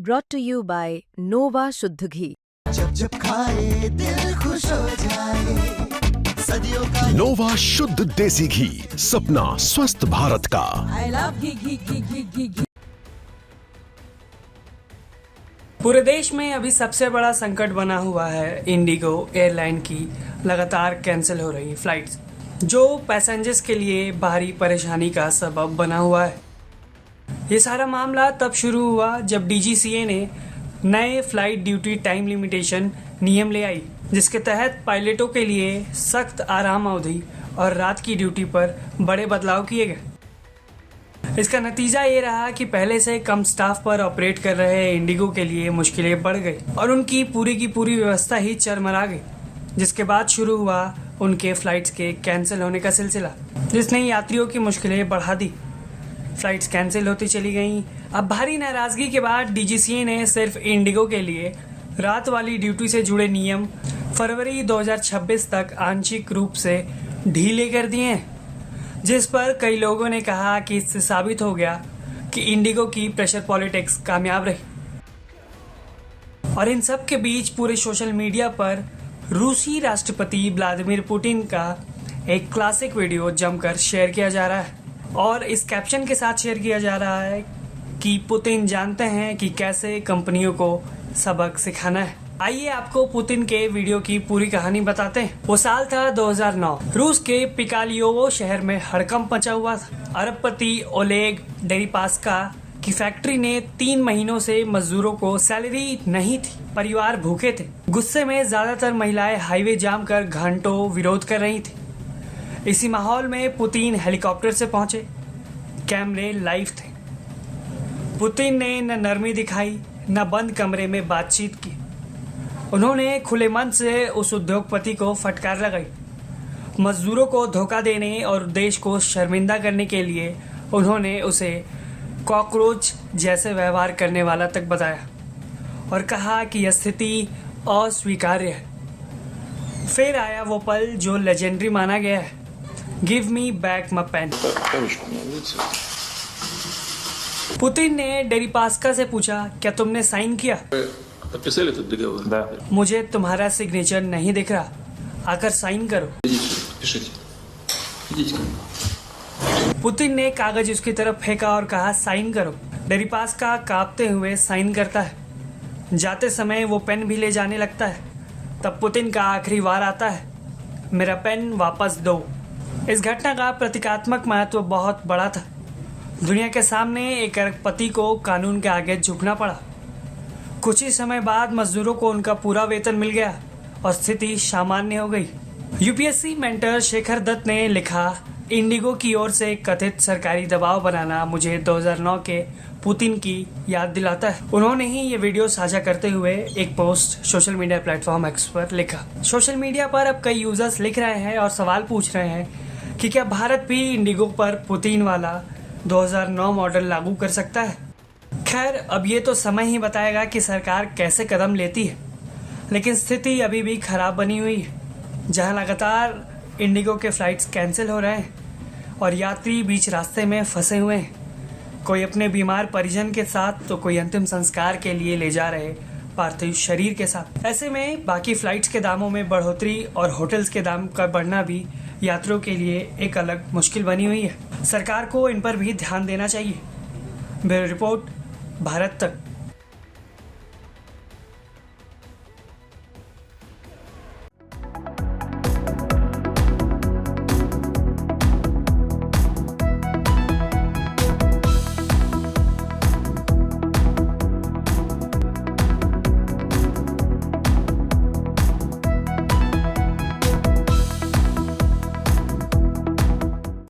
brought to you by Nova शुद्ध घी। जब जब खाए दिल खुश हो जाए, सदियों का नोवा शुद्ध देसी घी, सपना स्वस्थ भारत का। I love घी। पूरे देश में अभी सबसे बड़ा संकट बना हुआ है इंडिगो एयरलाइन की लगातार कैंसिल हो रही फ्लाइट्स, जो पैसेंजर्स के लिए भारी परेशानी का सबब बना हुआ है। ये सारा मामला तब शुरू हुआ जब डीजीसीए ने नए फ्लाइट ड्यूटी टाइम लिमिटेशन नियम ले आई, जिसके तहत पायलटों के लिए सख्त आराम अवधि और रात की ड्यूटी पर बड़े बदलाव किए गए। इसका नतीजा ये रहा कि पहले से कम स्टाफ पर ऑपरेट कर रहे इंडिगो के लिए मुश्किलें बढ़ गई और उनकी पूरी की पूरी व्यवस्था ही चरमरा गई, जिसके बाद शुरू हुआ उनके फ्लाइट्स के कैंसिल होने का सिलसिला, जिसने यात्रियों की मुश्किलें बढ़ा दी। फ्लाइट्स कैंसिल होती चली गईं। अब भारी नाराजगी के बाद डीजीसीए ने सिर्फ इंडिगो के लिए रात वाली ड्यूटी से जुड़े नियम फरवरी 2026 तक आंशिक रूप से ढीले कर दिए हैं, जिस पर कई लोगों ने कहा कि इससे साबित हो गया कि इंडिगो की प्रेशर पॉलिटिक्स कामयाब रही। और इन सब के बीच पूरे सोशल मीडिया पर रूसी राष्ट्रपति व्लादिमीर पुतिन का एक क्लासिक वीडियो जमकर शेयर किया जा रहा है और इस कैप्शन के साथ शेयर किया जा रहा है कि पुतिन जानते हैं कि कैसे कंपनियों को सबक सिखाना है। आइए आपको पुतिन के वीडियो की पूरी कहानी बताते हैं। वो साल था 2009। रूस के पिकालियोवो शहर में हड़कंप मचा हुआ था। अरबपति ओलेग डेरिपास्का की फैक्ट्री ने 3 महीनों से मजदूरों को सैलरी नहीं थी। परिवार भूखे थे। गुस्से में ज्यादातर महिलाएं हाईवे जाम कर घंटों विरोध कर रही थी। इसी माहौल में पुतिन हेलीकॉप्टर से पहुंचे। कैमरे लाइव थे। पुतिन ने न नरमी दिखाई न बंद कमरे में बातचीत की। उन्होंने खुले मन से उस उद्योगपति को फटकार लगाई। मजदूरों को धोखा देने और देश को शर्मिंदा करने के लिए उन्होंने उसे कॉकरोच जैसे व्यवहार करने वाला तक बताया और कहा कि यह स्थिति अस्वीकार्य है। फिर आया वो पल जो लेजेंडरी माना गया है। Give me back my pen. Putin ने डेरिपास्का से पूछा, क्या तुमने साइन किया? मुझे तुम्हारा सिग्नेचर नहीं दिख रहा, आकर साइन करो। पुतिन ने कागज उसकी तरफ फेंका और कहा, साइन करो। डेरिपास्का कांपते हुए साइन करता है। जाते समय वो पेन भी ले जाने लगता है। तब पुतिन का आखिरी वार आता है, मेरा पेन वापस दो। इस घटना का प्रतीकात्मक महत्व बहुत बड़ा था। दुनिया के सामने एक अरबपति को कानून के आगे झुकना पड़ा। कुछ ही समय बाद मजदूरों को उनका पूरा वेतन मिल गया और स्थिति सामान्य हो गई। यूपीएससी मेंटर शेखर दत्त ने लिखा, इंडिगो की ओर से कथित सरकारी दबाव बनाना मुझे 2009 के पुतिन की याद दिलाता है। उन्होंने ही ये वीडियो साझा करते हुए एक post social media platform x पर लिखा। सोशल मीडिया पर अब कई यूजर्स लिख रहे हैं और सवाल पूछ रहे हैं कि क्या भारत भी इंडिगो पर पुतिन वाला 2009 मॉडल लागू कर सकता है। खैर, अब ये तो समय ही बताएगा कि सरकार कैसे कदम लेती है, लेकिन स्थिति अभी भी खराब बनी हुई है, जहां लगातार इंडिगो के फ्लाइट्स कैंसिल हो रहे हैं और यात्री बीच रास्ते में फंसे हुए हैं। कोई अपने बीमार परिजन के साथ तो कोई अंतिम संस्कार के लिए ले जा रहे पार्थिव शरीर के साथ। ऐसे में बाकी फ्लाइट्स के दामों में बढ़ोतरी और होटल्स के दाम का बढ़ना भी यात्रियों के लिए एक अलग मुश्किल बनी हुई है। सरकार को इन पर भी ध्यान देना चाहिए। ब्यूरो रिपोर्ट, भारत तक।